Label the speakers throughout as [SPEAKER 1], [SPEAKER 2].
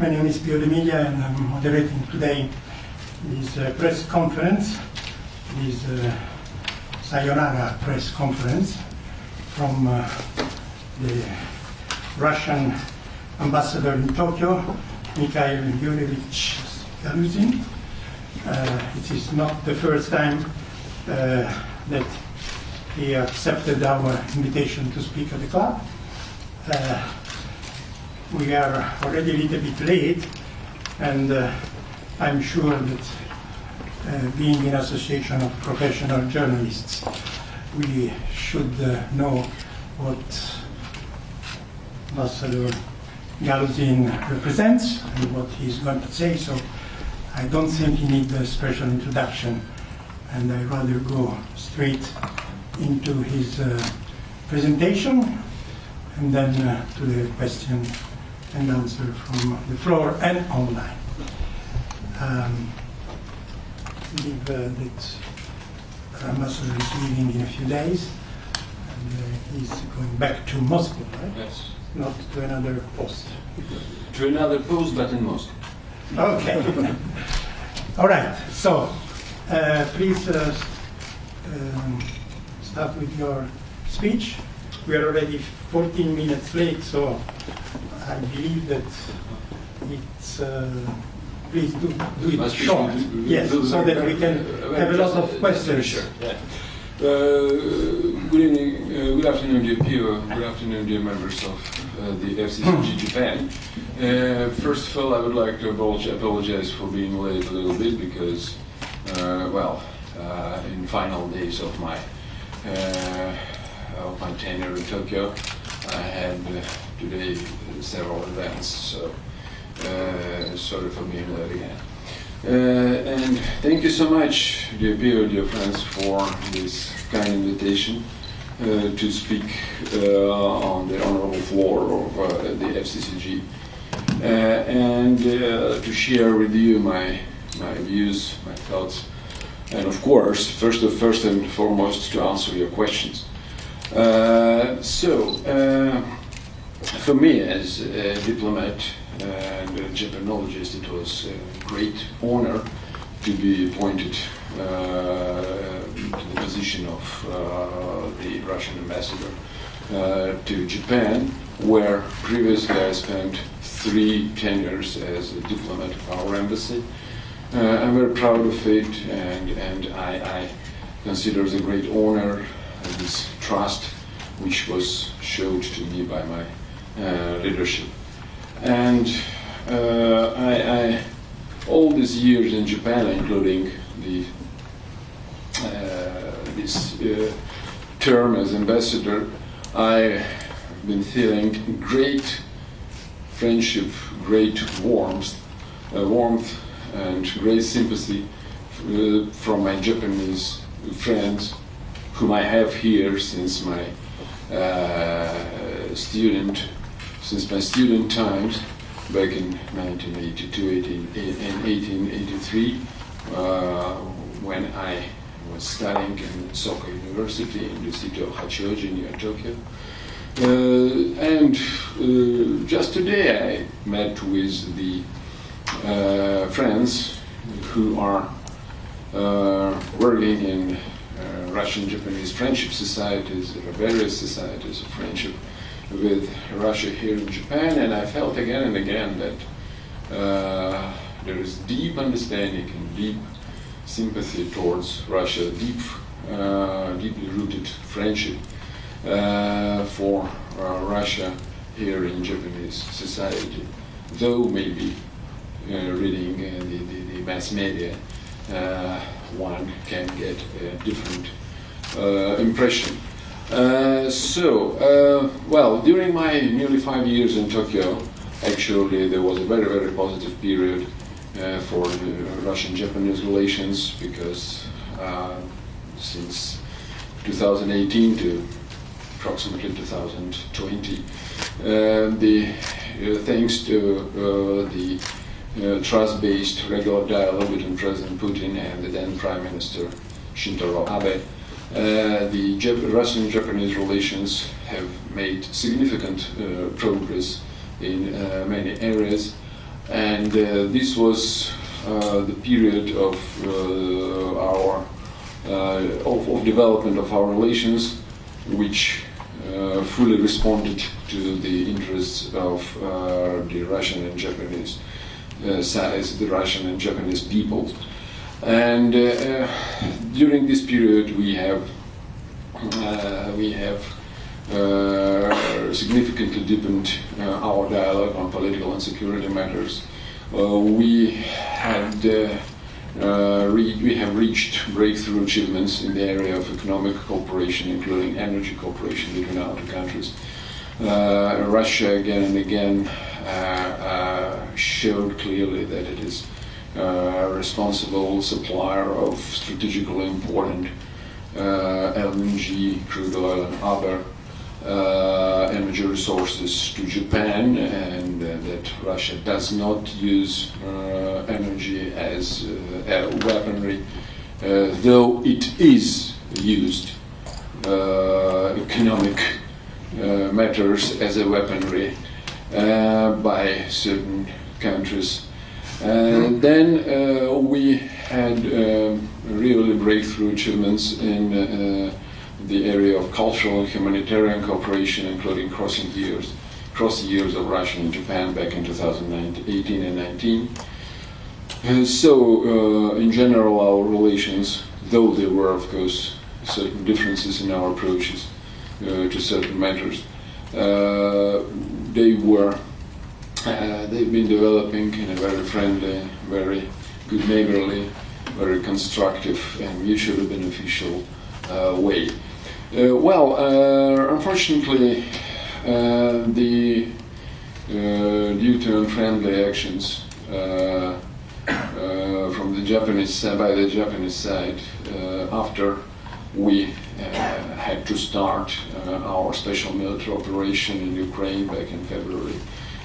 [SPEAKER 1] My name is Pio De Miglia, and I'm moderating today this press conference, this Sayonara press conference from the Russian ambassador in Tokyo, Mikhail Yurievich Galuzin. It is not the first time that he accepted our invitation to speak at the club. We are already a little bit late, and I'm sure that being an association of professional journalists, we should know what Ambassador Galuzin represents and what he's going to say, so I don't think he needs a special introduction, and I'd rather go straight into his presentation and then to the question and answer from the floor and online. I believe that Ambassador is leaving in a few days, and he's going back to Moscow, right?
[SPEAKER 2] Yes.
[SPEAKER 1] Not to another post.
[SPEAKER 2] To another post, but in Moscow.
[SPEAKER 1] Okay. All right. So, please start with your speech. We are already 14 minutes late, so I believe that it's. Please do it short. Yes, so that we can have a lot of questions.
[SPEAKER 2] Sure. Yeah. Good evening, good afternoon, dear Pio. Good afternoon, dear members of the FCCG Japan. First of all, I would like to apologize for being late a little bit because, in final days of my tenure in Tokyo, I had today several events, so sorry for being late again. And thank you so much, dear Pio, dear friends, for this kind invitation to speak on the honorable floor of the FCCG and to share with you my views, my thoughts, and of course, first and foremost, to answer your questions. For me, as a diplomat and a Japanologist, it was a great honor to be appointed to the position of the Russian ambassador to Japan, where previously I spent 3 tenures as a diplomat of our embassy. I'm very proud of it, and I consider it a great honor and this trust which was showed to me by my leadership. And I all these years in Japan, including this term as ambassador, I've been feeling great friendship, great warmth, and great sympathy from my Japanese friends, whom I have here since my student times, back in 1982 and 1883, when I was studying in Soka University in the city of Hachioji near Tokyo. And just today I met with the friends who are working in Russian-Japanese friendship societies, various societies of friendship with Russia here in Japan, and I felt again and again that there is deep understanding and deep sympathy towards Russia, deeply rooted friendship for Russia here in Japanese society. Though maybe reading the mass media, one can get a different impression. During my nearly 5 years in Tokyo, actually there was a very, very positive period for the Russian-Japanese relations, because since 2018 to approximately 2020, thanks to the trust-based regular dialogue between President Putin and the then Prime Minister Shintaro Abe, the Russian-Japanese relations have made significant progress in many areas. And this was the period of of development of our relations, which fully responded to the interests of the Russian and Japanese sides, the Russian and Japanese people. And during this period, we have significantly deepened our dialogue on political and security matters. We have reached breakthrough achievements in the area of economic cooperation, including energy cooperation between our two countries. Russia again and again showed clearly that it is a responsible supplier of strategically important LNG, crude oil, and other energy resources to Japan, and that Russia does not use energy as a weaponry, though it is used economic matters as a weaponry by certain countries. And then we had really breakthrough achievements in the area of cultural and humanitarian cooperation, including crossing the years of Russia and Japan back in 2018 and 19. So, in general, our relations, though there were, of course, certain differences in our approaches to certain matters, they've been developing in a very friendly, very good neighborly, very constructive and mutually beneficial way. Unfortunately, due to unfriendly actions from the Japanese side, by the Japanese side, after we had to start our special military operation in Ukraine back in February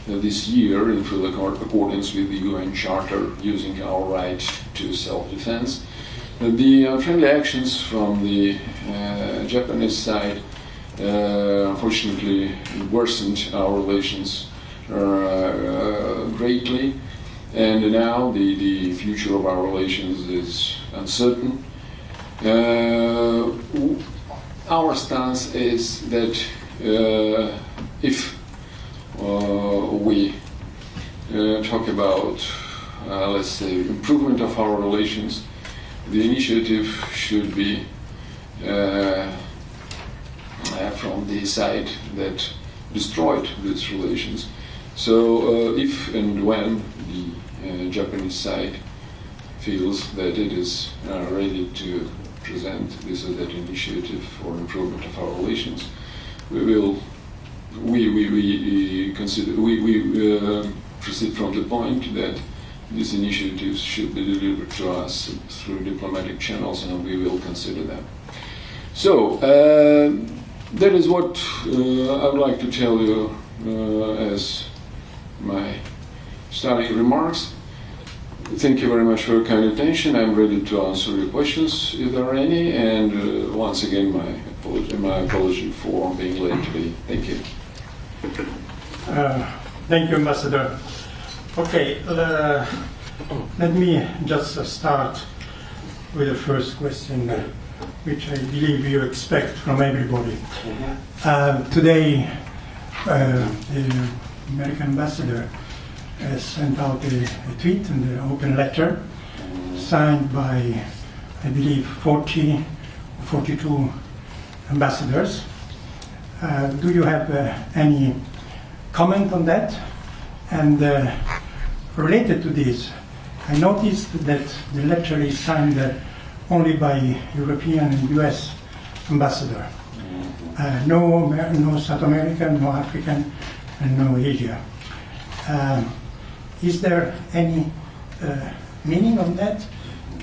[SPEAKER 2] this year, in full accordance with the UN Charter, using our right to self-defense. The unfriendly actions from the Japanese side unfortunately worsened our relations greatly, and now the future of our relations is uncertain. Our stance is that if we talk about, let's say, improvement of our relations, the initiative should be from the side that destroyed these relations. So if and when the Japanese side feels that it is ready to present this or that initiative for improvement of our relations, we proceed from the point that these initiatives should be delivered to us through diplomatic channels, and we will consider them. So that is what I would like to tell you as my starting remarks. Thank you very much for your kind attention. I'm ready to answer your questions if there are any, and once again my apology for being late today. Thank you.
[SPEAKER 1] Thank you, Ambassador. Okay, let me just start with the first question, which I believe you expect from everybody. Today, the American ambassador has sent out a tweet and an open letter signed by, I believe, 40 or 42 ambassadors. Do you have any comment on that? And related to this, I noticed that the letter is signed only by European and US ambassador. No South American, no African, and no Asia. Is there any meaning on that?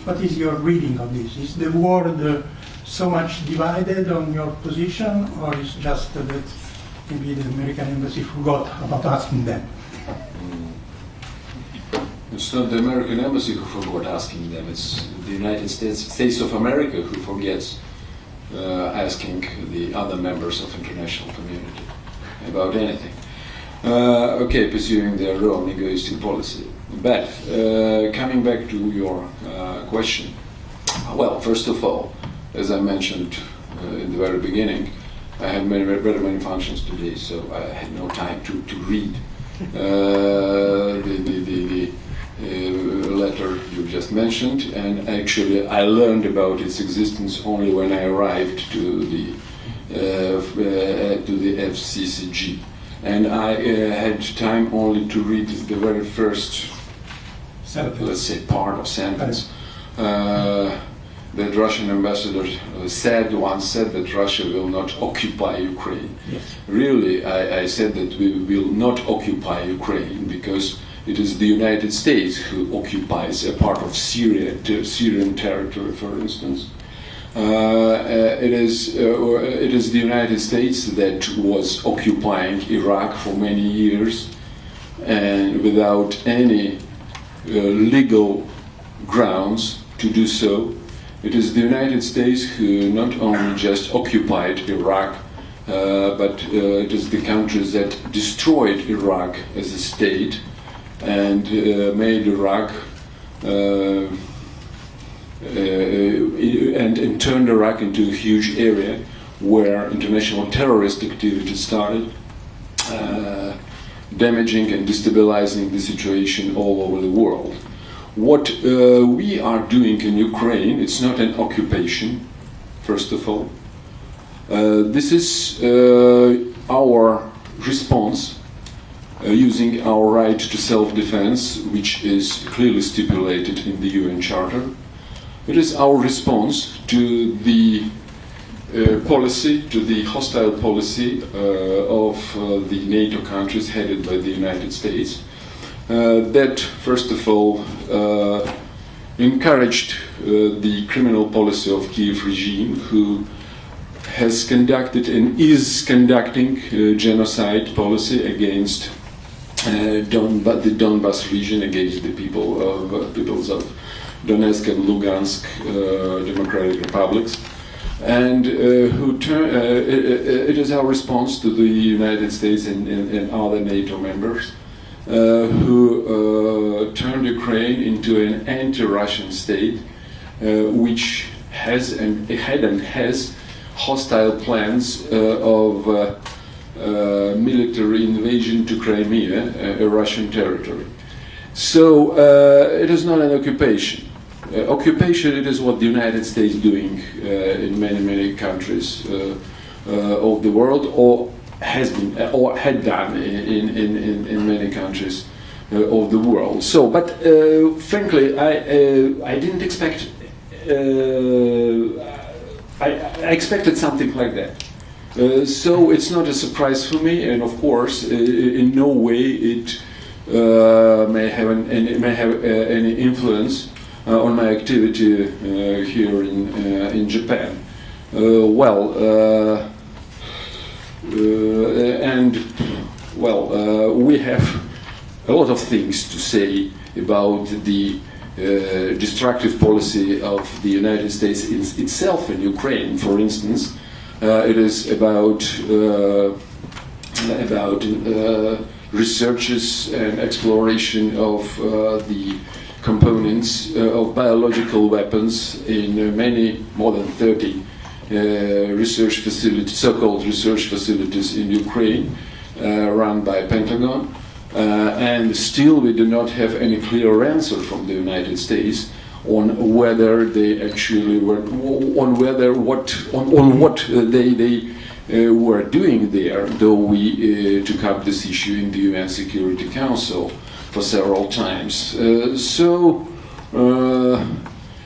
[SPEAKER 1] What is your reading of this? Is the world so much divided on your position, or is just that maybe the American embassy forgot about asking them?
[SPEAKER 2] It's not the American embassy who forgot asking them, it's the United States of America who forgets asking the other members of international community about anything. Okay, pursuing their own egoistic policy. But coming back to your question, well, first of all, as I mentioned in the very beginning, I had very many functions today, so I had no time to read the letter you just mentioned, and actually I learned about its existence only when I arrived to the FCCG, and I had time only to read the very first, let's say, part or sentence. That Russian ambassador once said that Russia will not occupy Ukraine.
[SPEAKER 1] Yes.
[SPEAKER 2] Really, I said that we will not occupy Ukraine because it is the United States who occupies a part of Syrian territory, for instance. It is the United States that was occupying Iraq for many years, and without any legal grounds to do so. It is the United States who not only just occupied Iraq, but it is the countries that destroyed Iraq as a state and made Iraq and turned Iraq into a huge area where international terrorist activity started, damaging and destabilizing the situation all over the world. What we are doing in Ukraine, it's not an occupation, first of all. This is our response using our right to self-defense, which is clearly stipulated in the UN Charter. It is our response to the policy, to the hostile policy of the NATO countries headed by the United States. That, first of all, encouraged the criminal policy of Kiev regime, who has conducted and is conducting genocide policy against the Donbas region, against the peoples of Donetsk and Lugansk democratic republics, and it is our response to the United States and other NATO members who turned Ukraine into an anti-Russian state, which has and has hostile plans of military invasion to Crimea, a Russian territory. So it is not an occupation. Occupation, it is what the United States is doing in many countries of the world, or has been or had done in many countries of the world. So, but frankly, I didn't expect. I expected something like that. So it's not a surprise for me, and of course, in no way it may have any influence on my activity here in Japan. We have a lot of things to say about the destructive policy of the United States itself in Ukraine. For instance, it is about researches and exploration of the components of biological weapons in more than 30 research facilities, so-called research facilities in Ukraine, run by Pentagon, and still we do not have any clear answer from the United States on whether they actually were, on what they were doing there. Though we took up this issue in the UN Security Council for several times.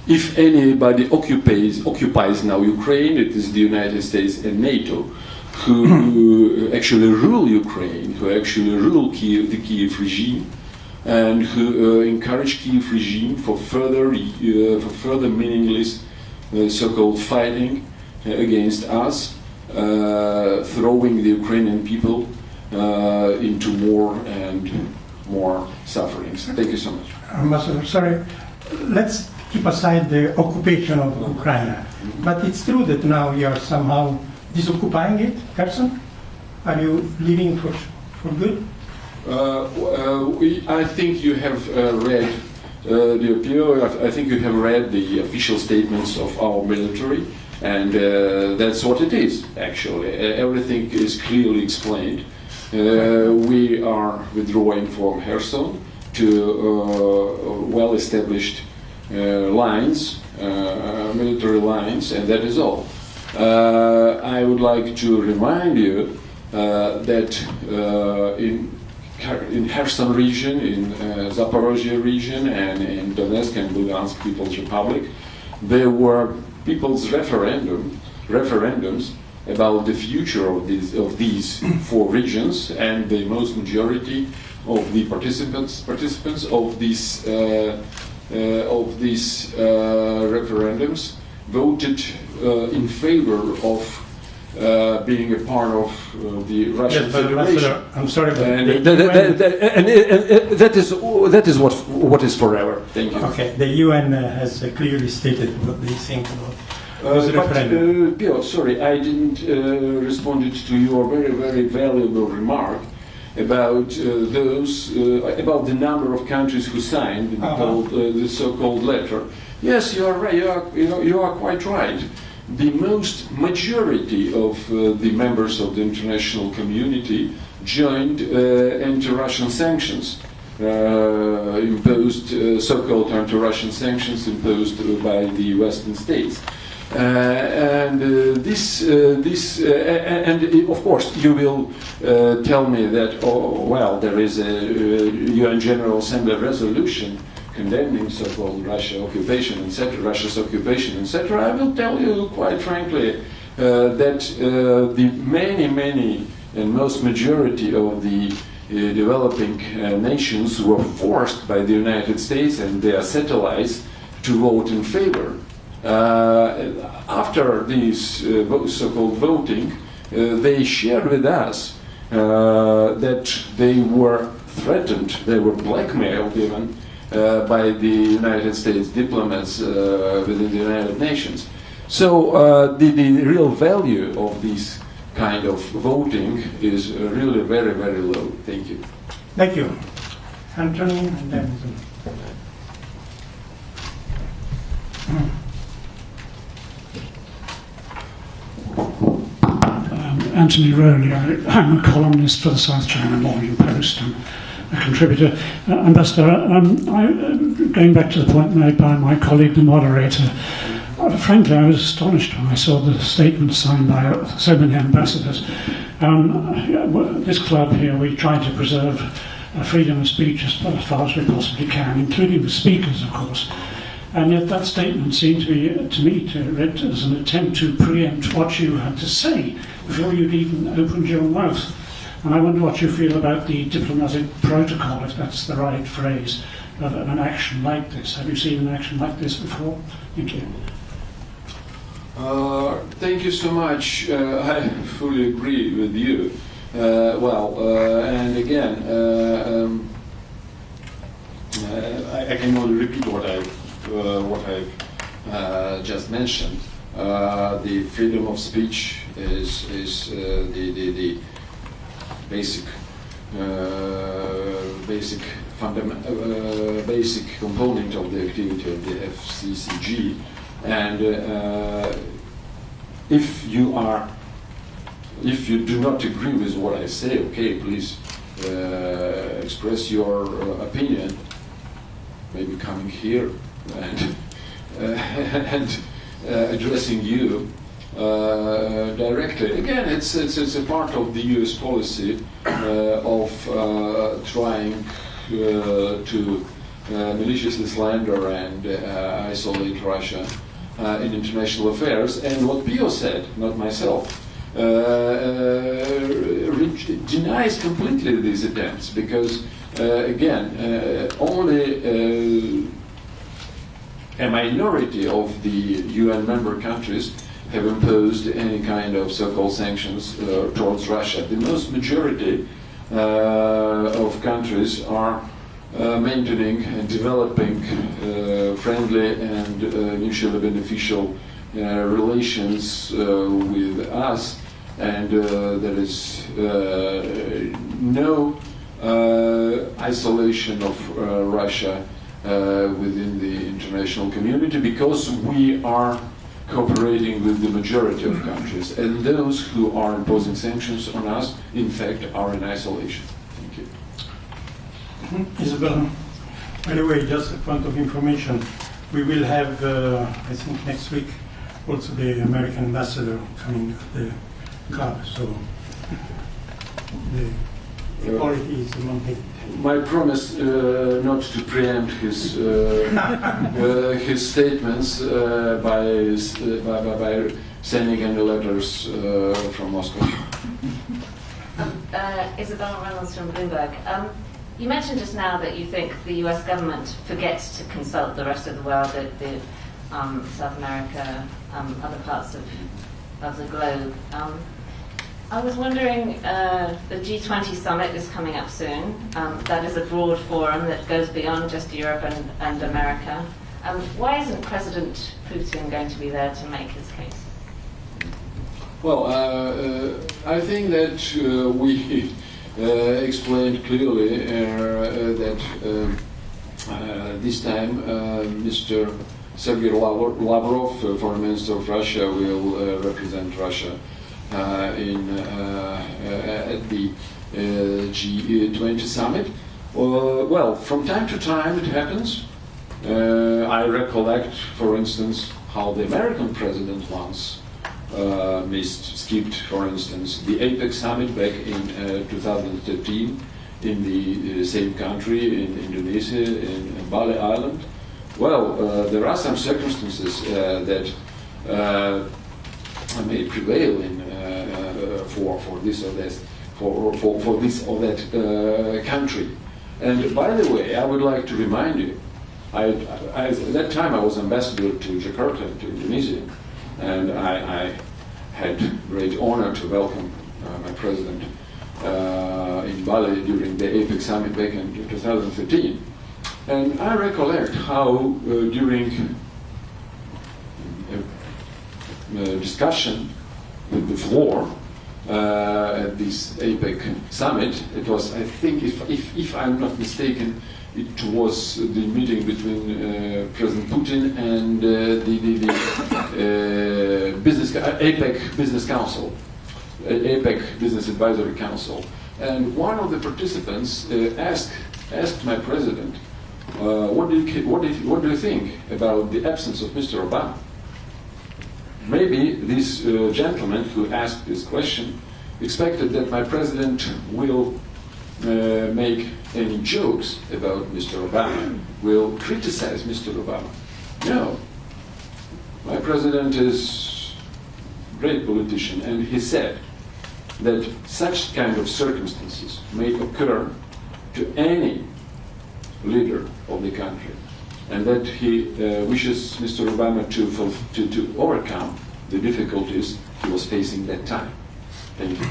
[SPEAKER 2] If anybody occupies now Ukraine, it is the United States and NATO who actually rule Ukraine, who actually rule the Kiev regime, and who encourage Kiev regime for further meaningless so-called fighting against us, throwing the Ukrainian people into more and more sufferings. Thank you so much.
[SPEAKER 1] Ambassador, sorry, let's keep aside the occupation of Ukraine. But it's true that now you are somehow disoccupying it, Kherson? Are you leaving for good?
[SPEAKER 2] I think you have read the appeal. I think you have read the official statements of our military, and that's what it is, actually. Everything is clearly explained. We are withdrawing from Kherson to well-established lines, military lines, and that is all. I would like to remind you that in Kherson region, in Zaporozhye region, and in Donetsk and Lugansk People's Republic, there were people's referendums about the future of these four regions, and the most majority of the participants of these referendums voted in favor of being a part of the Russian Federation.
[SPEAKER 1] I'm sorry, but
[SPEAKER 2] And that is what is forever. Thank you.
[SPEAKER 1] okay, the UN has clearly stated what they think about this referendum.
[SPEAKER 2] Piotr, sorry, I didn't respond to your very, very valuable remark about about the number of countries who signed the so-called letter. Yes, you are right. You are quite right. The most majority of the members of the international community joined anti-Russian sanctions, imposed so-called anti-Russian sanctions imposed by the Western states. And of course you will tell me that, oh well, there is a UN General Assembly resolution condemning so-called Russia's occupation, etc. I will tell you quite frankly that the many and most majority of the developing nations were forced by the United States and their satellites to vote in favor. After this so-called voting, they shared with us that they were threatened, they were blackmailed even by the United States diplomats within the United Nations. So the real value of this kind of voting is really very, very low. Thank you.
[SPEAKER 1] Thank you. Anthony, and then...
[SPEAKER 3] Anthony Rowley. I'm a columnist for the South China Morning Post and a contributor. Ambassador, going back to the point made by my colleague, the moderator, frankly, I was astonished when I saw the statement signed by so many ambassadors. This club here, we try to preserve freedom of speech as far as we possibly can, including the speakers, of course. And yet that statement seemed to me to read as an attempt to preempt what you had to say before you'd even opened your mouth. And I wonder what you feel about the diplomatic protocol, if that's the right phrase, of an action like this. Have you seen an action like this before? Thank you.
[SPEAKER 2] Thank you so much. I fully agree with you. And again, I can only repeat what I've just mentioned. The freedom of speech is the basic component of the activity of the FCCG, and if you do not agree with what I say, okay, please express your opinion. Maybe coming here and addressing you directly. Again, it's a part of the U.S. policy of trying to maliciously slander and isolate Russia in international affairs. And what Pio said, not myself, denies completely these attempts, because again, only a minority of the UN member countries have imposed any kind of so-called sanctions towards Russia. The most majority of countries are maintaining and developing friendly and mutually beneficial relations with us, and there is no isolation of Russia within the international community, because we are cooperating with the majority of countries, and those who are imposing sanctions on us, in fact, are in isolation. Thank you.
[SPEAKER 1] Isabel, by the way, just a point of information, we will have, I think next week, also the American ambassador coming to the club, so the equality is among them.
[SPEAKER 2] My promise not to preempt his statements by sending any letters from Moscow.
[SPEAKER 4] Isabella Reynolds from Bloomberg. You mentioned just now that you think the US government forgets to consult the rest of the world, South America, other parts of the globe. I was wondering, the G20 summit is coming up soon. That is a broad forum that goes beyond just Europe and America. Why isn't President Putin going to be there to make his case?
[SPEAKER 2] Well, I think that we explained clearly that this time Mr. Sergei Lavrov, Foreign Minister of Russia, will represent Russia at the G20 summit. Well, from time to time it happens. I recollect, for instance, how the American president once skipped, for instance, the APEC summit back in 2013 in the same country, in Indonesia, in Bali Island. Well, there are some circumstances that may prevail in for this or that for this or that country. And by the way, I would like to remind you, at that time I was ambassador to Jakarta, to Indonesia, and I had great honor to welcome my president in Bali during the APEC summit back in 2013. And I recollect how during discussion with the floor at this APEC summit, it was, I think, if I'm not mistaken, it was the meeting between President Putin and the APEC Business Council, APEC Business Advisory Council. And one of the participants asked my president, what do you think about the absence of Mr. Obama? Maybe this gentleman who asked this question expected that my president will make any jokes about Mr. Obama, will criticize Mr. Obama. No. My president is a great politician, and he said that such kind of circumstances may occur to any leader of the country, and that he wishes Mr. Obama to overcome the difficulties he was facing that time. Thank you.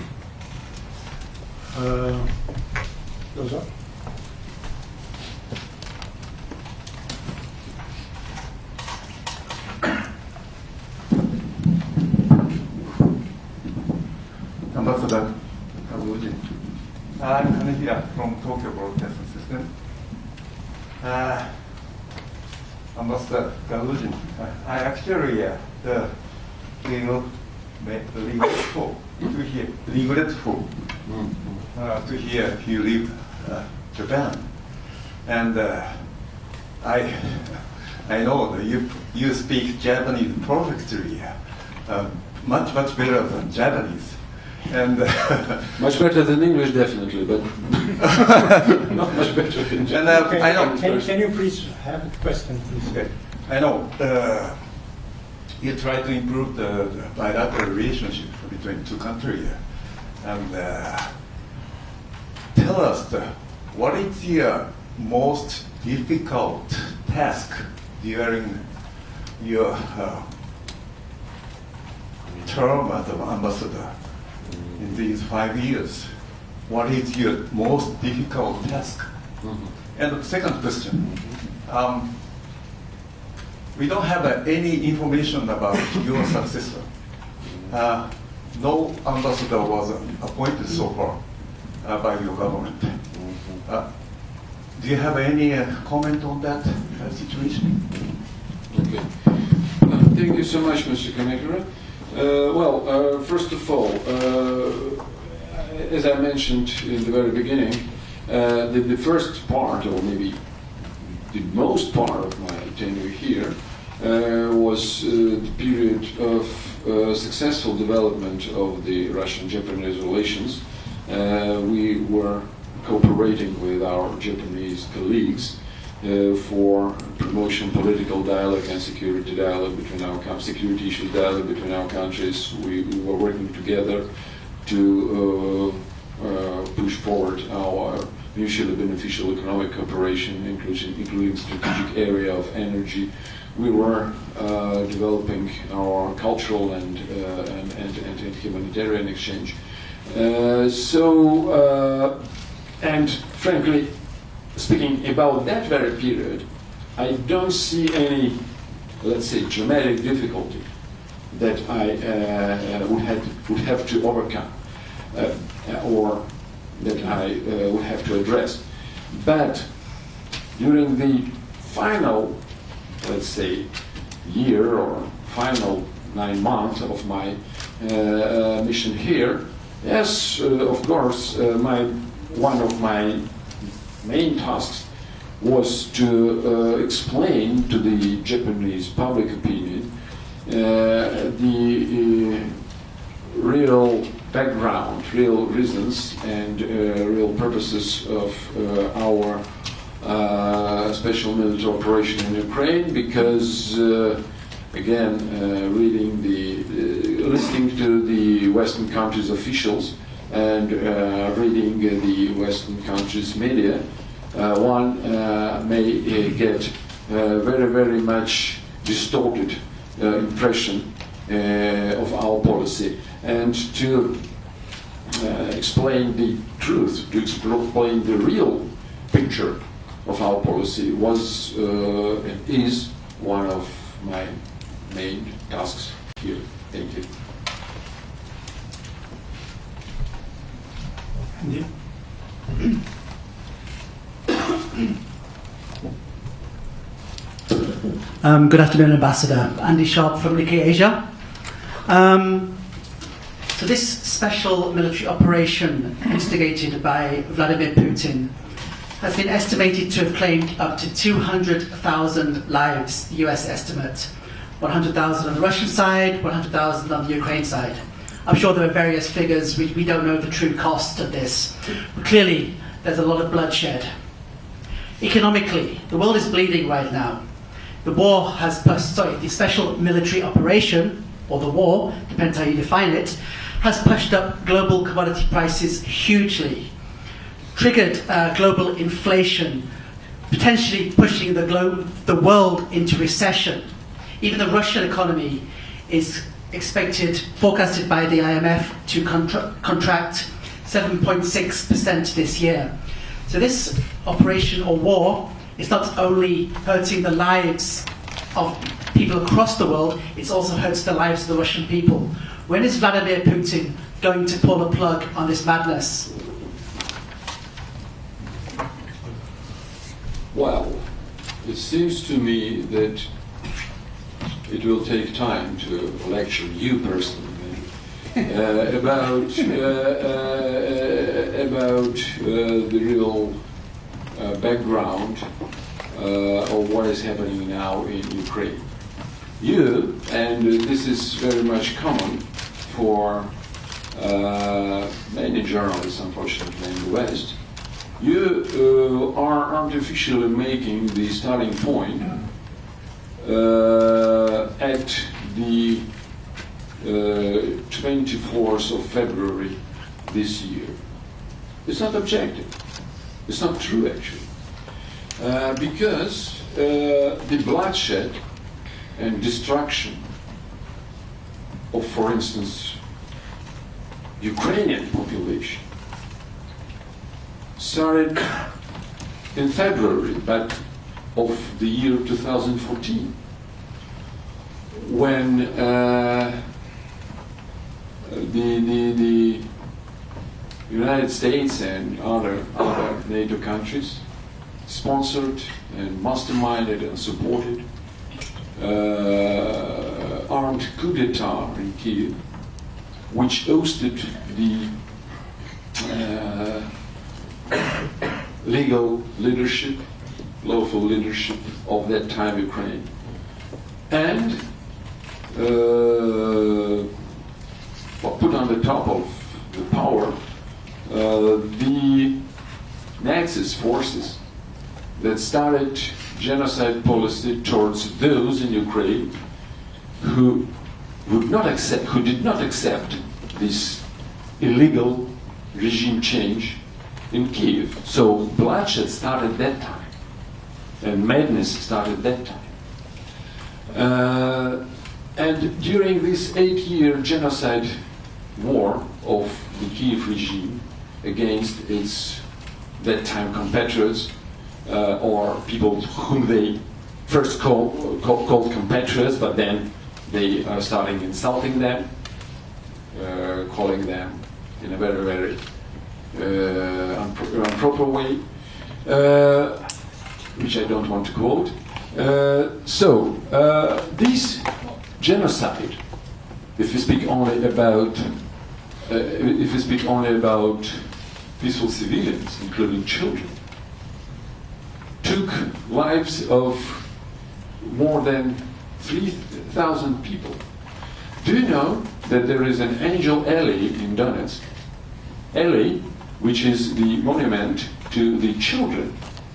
[SPEAKER 1] Goes up.
[SPEAKER 5] Ambassador Kazuji. I'm Kanehira from Tokyo Broadcasting System. Ambassador Kazuji, I actually feel regretful to hear you leave Japan, and I know that you speak Japanese perfectly, much better than Japanese, and
[SPEAKER 2] much better than English, definitely, but not much better than Japanese.
[SPEAKER 5] And I know.
[SPEAKER 1] Can you please have a question, please?
[SPEAKER 5] Okay. I know you try to improve the bilateral relationship between two countries, and tell us what is your most difficult task during your term as an ambassador in these 5 years. What is your most difficult task? And the second question. We don't have any information about your successor. No ambassador was appointed so far by your government. Do you have any comment on that situation?
[SPEAKER 2] Okay. Thank you so much, Mr. Kanekura. First of all, as I mentioned in the very beginning, the first part, or maybe the most part of my tenure here, was the period of successful development of the Russian-Japanese relations. We were cooperating with our Japanese colleagues for promotion political dialogue and security dialogue between our security issues dialogue between our countries. We were working together to push forward our mutually beneficial economic cooperation, including strategic area of energy. We were developing our cultural and humanitarian exchange. And frankly, speaking about that very period, I don't see any, let's say, dramatic difficulty that I would have to overcome or that I would have to address. But during the final, let's say, year or final 9 months of my mission here, yes, of course, one of my main tasks was to explain to the Japanese public opinion the real background, real reasons, and real purposes of our special military operation in Ukraine. Because, again, listening to the Western countries' officials and reading the Western countries' media, one may get very, very much distorted impression of our policy. And to explain the truth, to explain the real picture of our policy was and is one of my main tasks here. Thank you.
[SPEAKER 1] Andy?
[SPEAKER 6] Good afternoon, Ambassador. Andy Sharp from Nikkei Asia. So this special military operation instigated by Vladimir Putin has been estimated to have claimed up to 200,000 lives, the US estimate. 100,000 on the Russian side, 100,000 on the Ukraine side. I'm sure there are various figures, we don't know the true cost of this. But clearly, there's a lot of bloodshed. Economically, the world is bleeding right now. The special military operation, or the war, depends how you define it, has pushed up global commodity prices hugely, triggered global inflation, potentially pushing the world into recession. Even the Russian economy is forecasted by the IMF to contract 7.6% this year. So this operation or war is not only hurting the lives of people across the world, it also hurts the lives of the Russian people. When is Vladimir Putin going to pull the plug on this madness?
[SPEAKER 2] Well, it seems to me that it will take time to lecture you personally about the real background of what is happening now in Ukraine. You, and this is very much common for many journalists, unfortunately, in the West, you are artificially making the starting point at the 24th of February this year. It's not objective. It's not true, actually. Because the bloodshed and destruction of, for instance, Ukrainian population started in February, but of the year 2014, when the United States and other NATO countries sponsored and masterminded and supported armed coup d'etat in Kiev, which ousted the legal leadership, lawful leadership of that time Ukraine. And put on the top of the power the Nazis forces that started genocide policy towards those in Ukraine who did not accept this illegal regime change in Kiev. So bloodshed started that time, and madness started that time. And during this 8-year genocide war of the Kiev regime against its that time compatriots, or people whom they first called compatriots, but then they are starting insulting them, calling them in a very, very improper way, which I don't want to quote. This genocide, if we speak only about peaceful civilians, including children, took lives of more than 3,000 people. Do you know that there is an Angel Alley in Donetsk? Alley, which is the monument to the children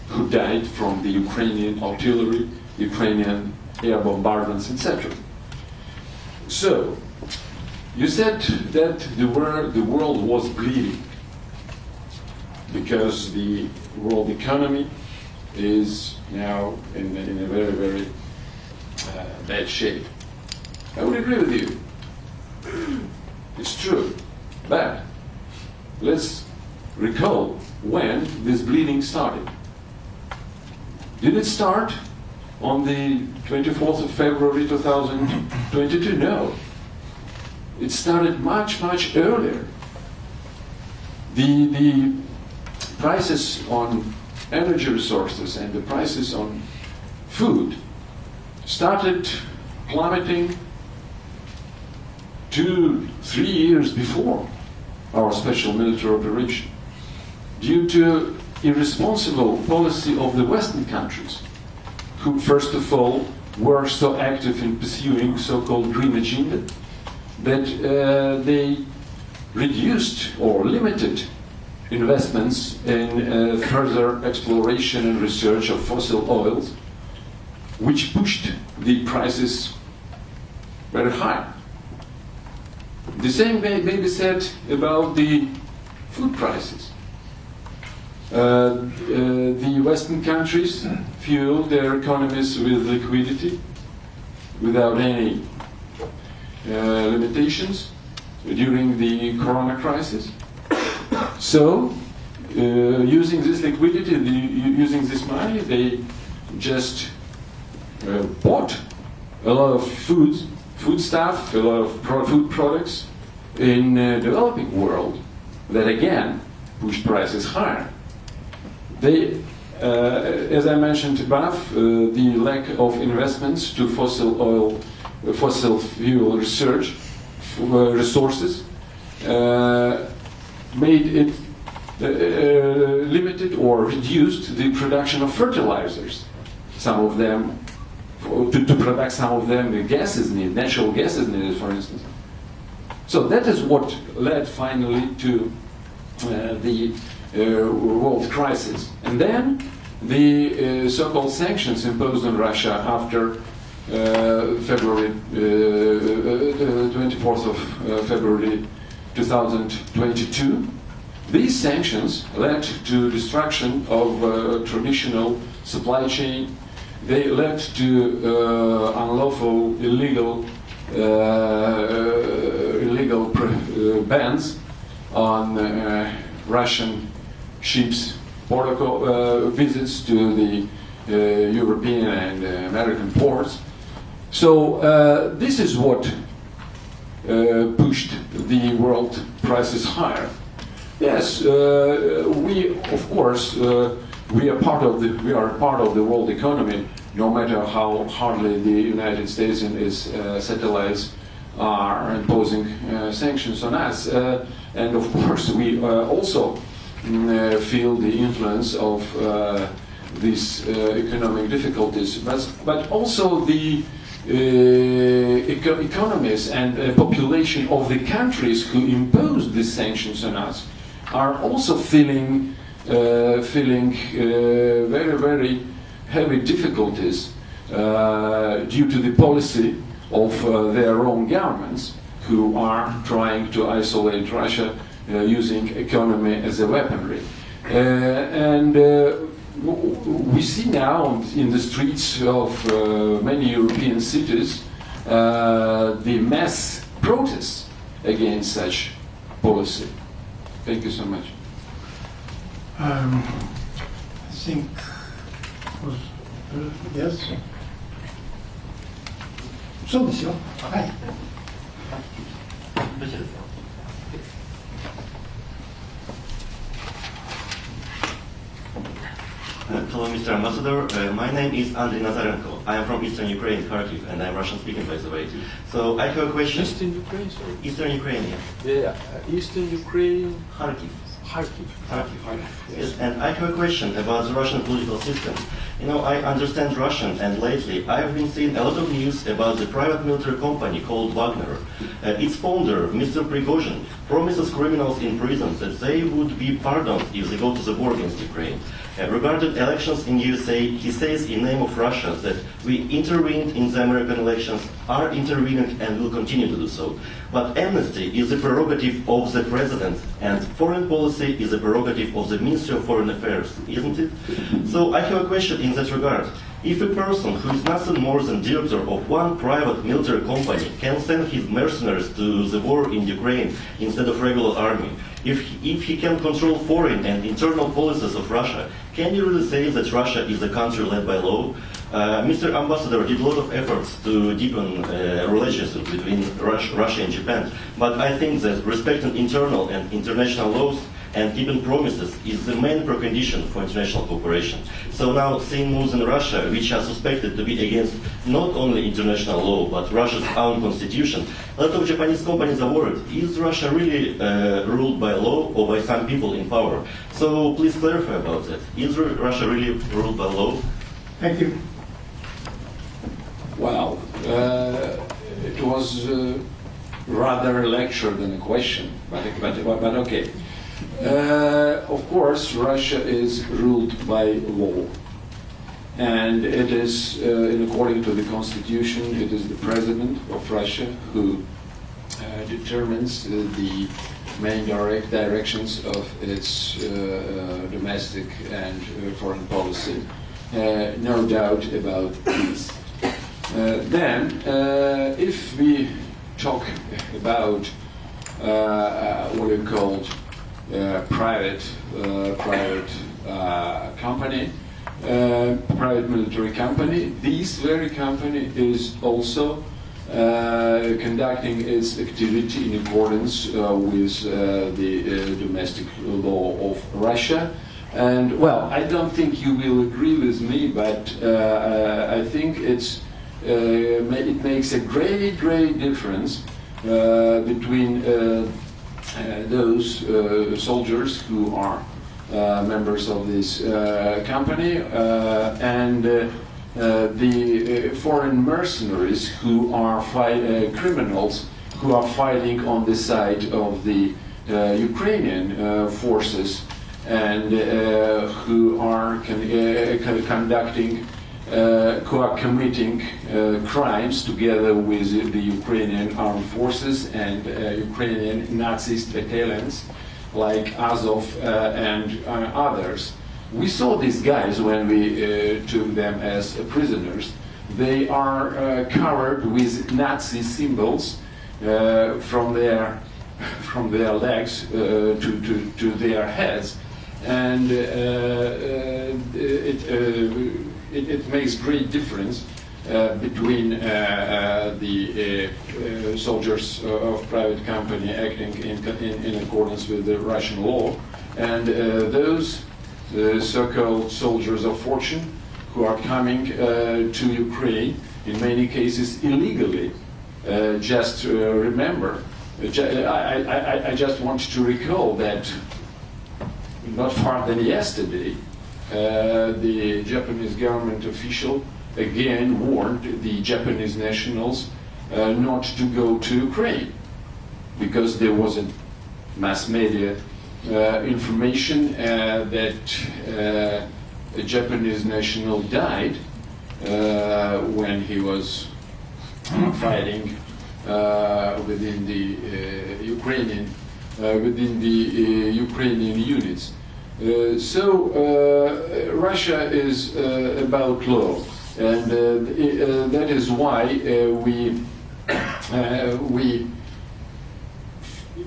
[SPEAKER 2] who died from the Ukrainian artillery, Ukrainian air bombardments, etc. So, you said that the world was bleeding because the world economy is now in a very, very bad shape. I would agree with you. It's true. But let's recall when this bleeding started. Did it start on the 24th of February 2022? No. It started much, much earlier. The prices on energy resources and the prices on food started plummeting 2-3 years before our special military operation due to irresponsible policy of the Western countries, who first of all were so active in pursuing so-called green agenda that they reduced or limited investments in further exploration and research of fossil oils, which pushed the prices very high. The same may be said about the food prices. The Western countries fueled their economies with liquidity without any limitations during the Corona crisis. So, using this liquidity, using this money, they just bought a lot of foodstuff, a lot of food products in the developing world that again pushed prices higher. They, as I mentioned above, the lack of investments to fossil fuel research resources made it limited or reduced the production of fertilizers. Some of them, to produce some of them, natural gas is needed, for instance. So that is what led finally to the world crisis. And then the so-called sanctions imposed on Russia after February 24th of February 2022. These sanctions led to destruction of traditional supply chain. They led to unlawful, illegal bans on Russian ships' visits to the European and American ports. So this is what pushed the world prices higher. Yes, we of course we are part of the world economy. No matter how hardly the United States and its satellites are imposing sanctions on us, and of course we also feel the influence of these economic difficulties, but also the economies and population of the countries who impose these sanctions on us are also feeling very, very heavy difficulties due to the policy of their own governments, who are trying to isolate Russia using economy as a weaponry. We see now in the streets of many European cities the mass protests against such policy. Thank you so much.
[SPEAKER 1] I think was yes. そうですよ。はい。
[SPEAKER 7] Hello, Mr. Ambassador. My name is Andriy Nazarenko. I am from Eastern Ukraine, Kharkiv, and I am Russian speaking, by the way. So I have a question.
[SPEAKER 2] Eastern Ukraine, sorry.
[SPEAKER 7] Eastern Ukraine, yes.
[SPEAKER 2] Yeah, Eastern Ukraine.
[SPEAKER 7] Kharkiv.
[SPEAKER 2] Kharkiv.
[SPEAKER 7] Yes, and I have a question about the Russian political system. You know, I understand Russian, and lately I've been seeing a lot of news about the private military company called Wagner. Its founder, Mr. Prigozhin, promises criminals in prison that they would be pardoned if they go to the war against Ukraine. Regarding elections in USA, he says in name of Russia that we intervened in the American elections, are intervening and will continue to do so. But amnesty is the prerogative of the president, and foreign policy is the prerogative of the Ministry of Foreign Affairs, isn't it? So I have a question in that regard. If a person who is nothing more than director of one private military company can send his mercenaries to the war in Ukraine instead of regular army, if he can control foreign and internal policies of Russia, can you really say that Russia is a country led by law? Mr. Ambassador did a lot of efforts to deepen relationship between Russia and Japan, but I think that respecting internal and international laws and keeping promises is the main precondition for international cooperation. So now, seeing moves in Russia, which are suspected to be against not only international law, but Russia's own constitution, a lot of Japanese companies are worried, is Russia really ruled by law or by some people in power? So please clarify about that. Is Russia really ruled by law?
[SPEAKER 1] Thank you.
[SPEAKER 2] Wow, it was rather a lecture than a question, but okay. Of course, Russia is ruled by law, and it is, according to the constitution, it is the president of Russia who determines the main directions of its domestic and foreign policy. No doubt about this. Then, if we talk about what we called private company, private military company, this very company is also conducting its activity in accordance with the domestic law of Russia. And well, I don't think you will agree with me, but I think it makes a great difference between those soldiers who are members of this company and the foreign mercenaries who are criminals who are fighting on the side of the Ukrainian forces and who are conducting, who are committing crimes together with the Ukrainian armed forces and Ukrainian Nazist battalions like Azov and others. We saw these guys when we took them as prisoners. They are covered with Nazi symbols from their legs to their heads, and it makes great difference between the soldiers of private company acting in accordance with the Russian law and those so-called soldiers of fortune who are coming to Ukraine, in many cases illegally. Just remember, I just want to recall that not far than yesterday, the Japanese government official again warned the Japanese nationals not to go to Ukraine because there was a mass media information that a Japanese national died when he was fighting within the Ukrainian units. So Russia is about law, and that is why we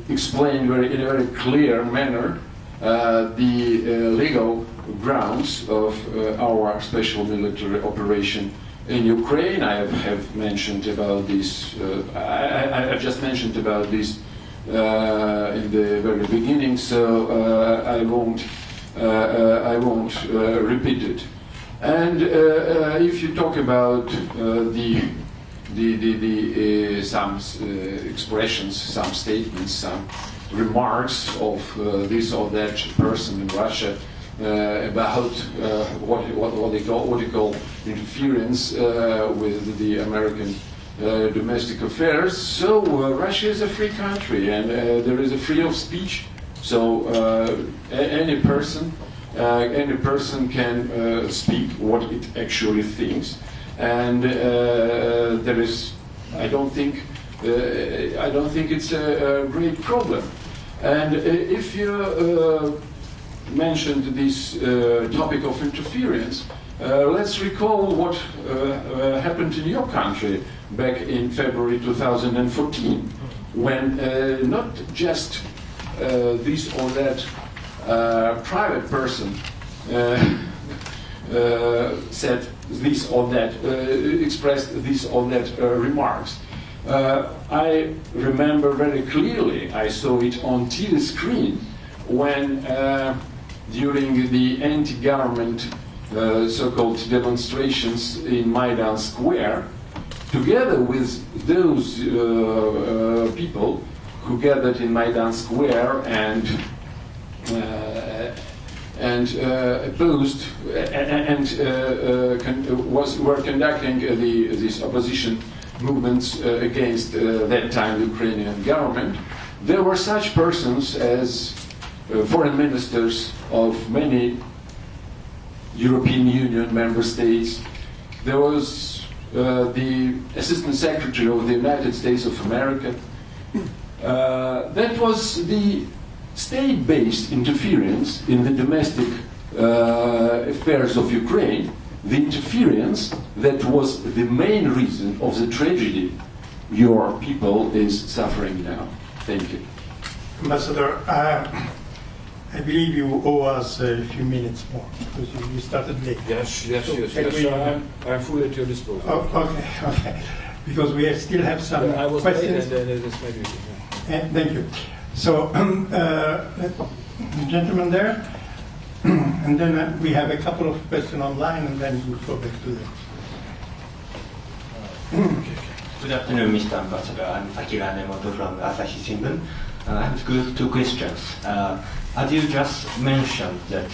[SPEAKER 2] explain in a very clear manner the legal grounds of our special military operation in Ukraine. I have mentioned about this. I just mentioned about this in the very beginning, so I won't repeat it. And if you talk about some expressions, some statements, some remarks of this or that person in Russia about what they call interference with the American domestic affairs. So Russia is a free country, and there is a freedom of speech. So any person can speak what it actually thinks, and there is. I don't think it's a great problem. And if you mentioned this topic of interference, let's recall what happened in your country back in February 2014, when not just this or that private person said this or that, expressed this or that remarks. I remember very clearly, I saw it on TV screen, when during the anti-government so-called demonstrations in Maidan Square, together with those people who gathered in Maidan Square and opposed and were conducting these opposition movements against that time Ukrainian government, there were such persons as foreign ministers of many European Union member states. There was the Assistant Secretary of the United States of America. That was the state-based interference in the domestic affairs of Ukraine, the interference that was the main reason of the tragedy your people is suffering now. Thank you.
[SPEAKER 1] Ambassador, I believe you owe us a few minutes more because you started late.
[SPEAKER 2] Yes. I'm fully at your disposal.
[SPEAKER 1] Oh, okay. Because we still have some
[SPEAKER 2] I was
[SPEAKER 1] questions.
[SPEAKER 2] late, and this maybe.
[SPEAKER 1] Thank you. So, gentleman there, and then we have a couple of questions online, and then we'll go back to them.
[SPEAKER 8] Good afternoon, Mr. Ambassador. I'm Akira Nemoto from Asahi Shimbun. I have two questions. As you just mentioned that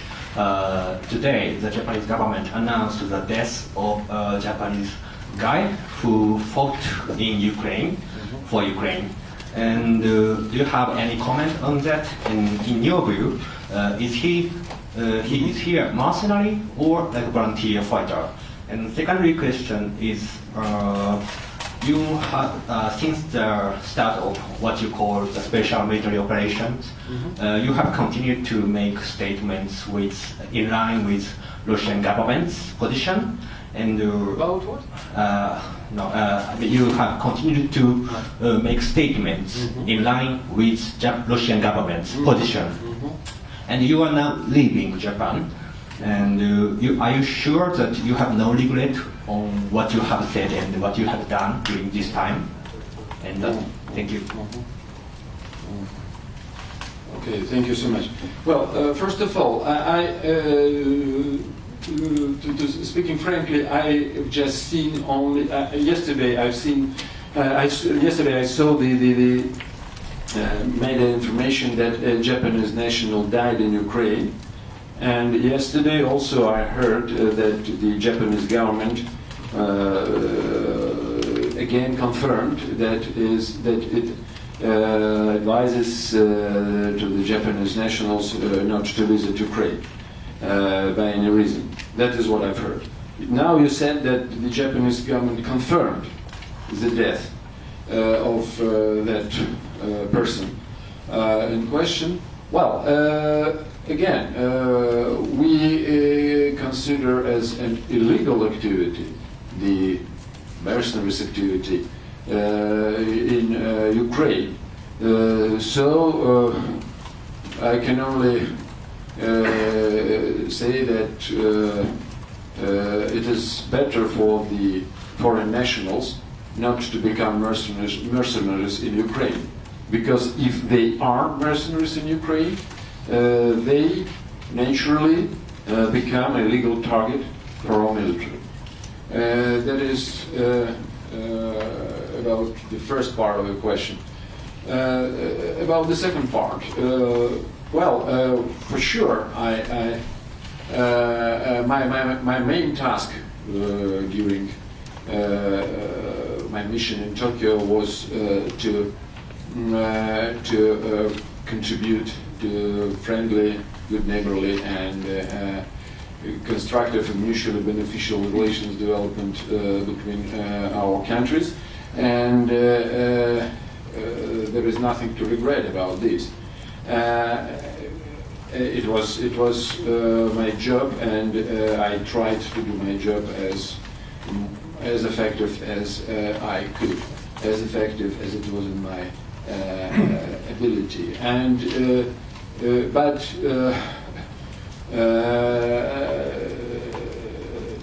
[SPEAKER 8] today the Japanese government announced the death of a Japanese guy who fought in Ukraine for Ukraine. And do you have any comment on that? And in your view, is he a mercenary or like a volunteer fighter? And secondary question is, you have since the start of what you call the special military operations, you have continued to make statements in line with Russian government's position. And
[SPEAKER 2] About what?
[SPEAKER 8] You have continued to make statements in line with Russian government's position. And you are now leaving Japan. And are you sure that you have no regret on what you have said and what you have done during this time. And thank you.
[SPEAKER 2] Okay, thank you so much. Well, first of all, speaking frankly, I've just seen only yesterday. Yesterday I saw the made information that a Japanese national died in Ukraine, and yesterday also I heard that the Japanese government again confirmed that it advises to the Japanese nationals not to visit Ukraine by any reason. That is what I've heard. Now you said that the Japanese government confirmed the death of that person in question. Well, again, we consider as an illegal activity the mercenaries activity in Ukraine. So I can only say that it is better for the foreign nationals not to become mercenaries in Ukraine, because if they are mercenaries in Ukraine, they naturally become a legal target for our military. That is about the first part of the question. About the second part, for sure, my main task during my mission in Tokyo was to contribute to friendly, good neighborly, and constructive and mutually beneficial relations development between our countries, and there is nothing to regret about this. It was my job, and I tried to do my job as effective as I could, as effective as it was in my ability. And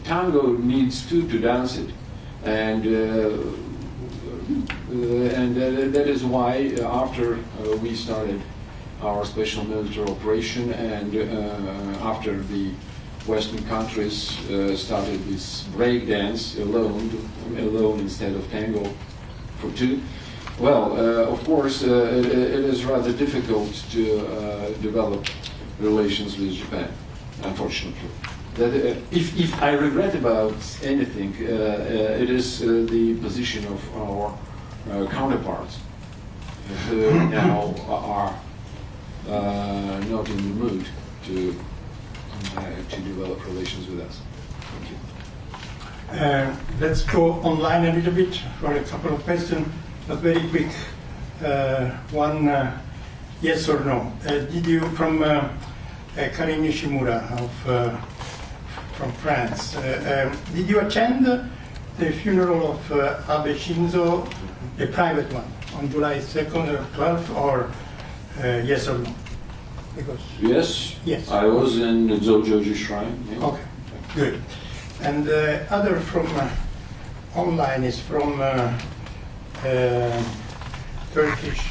[SPEAKER 2] tango needs two to dance it, and that is why after we started our special military operation, and after the Western countries started this break dance alone instead of tango for two. Well, of course, it is rather difficult to develop relations with Japan, unfortunately. That, if I regret about anything, it is the position of our counterparts who now are not in the mood to develop relations with us. Thank you.
[SPEAKER 1] Let's go online a little bit for a couple of questions, but very quick. One, yes or no. Did you, from Karim Nishimura from France, did you attend the funeral of Abe Shinzo, a private one, on July 2nd or 12th, or yes or no? Because yes.
[SPEAKER 2] I was in the Zojoji Shrine. Yeah.
[SPEAKER 1] Okay, good. And the other from online is from Turkish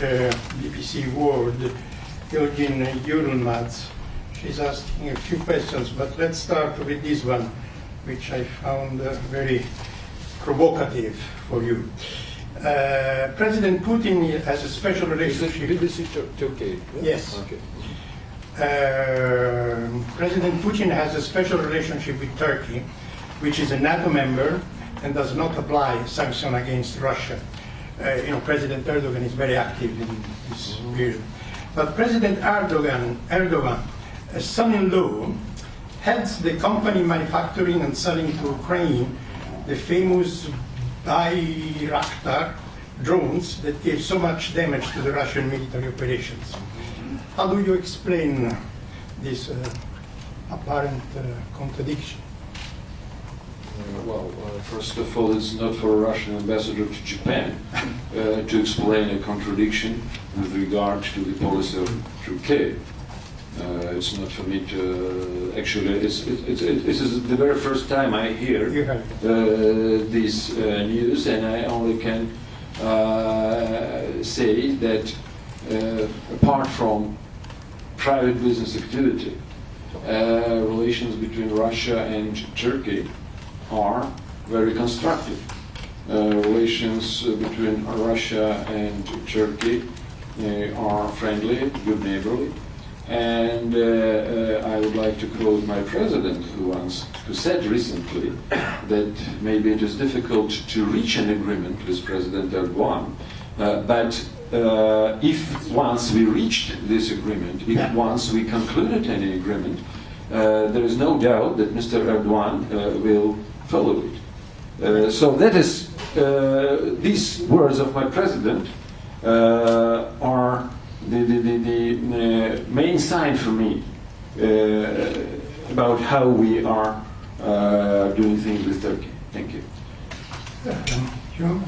[SPEAKER 1] BBC World, Eugene Yurulmaz. She's asking a few questions, but let's start with this one, which I found very provocative for you. President Putin has a special relationship.
[SPEAKER 2] BBC Turkey.
[SPEAKER 1] Yes.
[SPEAKER 2] Okay.
[SPEAKER 1] President Putin has a special relationship with Turkey, which is a NATO member and does not apply sanctions against Russia. President Erdogan is very active in this period. But President Erdogan, a son-in-law, heads the company manufacturing and selling to Ukraine the famous Bayraktar drones that gave so much damage to the Russian military operations. How do you explain this apparent contradiction?
[SPEAKER 2] First of all, it's not for a Russian ambassador to Japan to explain a contradiction with regard to the policy of Turkey. It's not for me to actually. This is the very first time I hear this news, and I only can say that apart from private business activity, relations between Russia and Turkey are very constructive. Relations between Russia and Turkey are friendly, good neighborly. And I would like to quote my president, who said recently that maybe it is difficult to reach an agreement with President Erdogan, but if once we reached this agreement, if once we concluded any agreement, there is no doubt that Mr. Erdogan will follow it. So that is, these words of my president are the main sign for me about how we are doing things with Turkey. Thank you.
[SPEAKER 1] Thank you.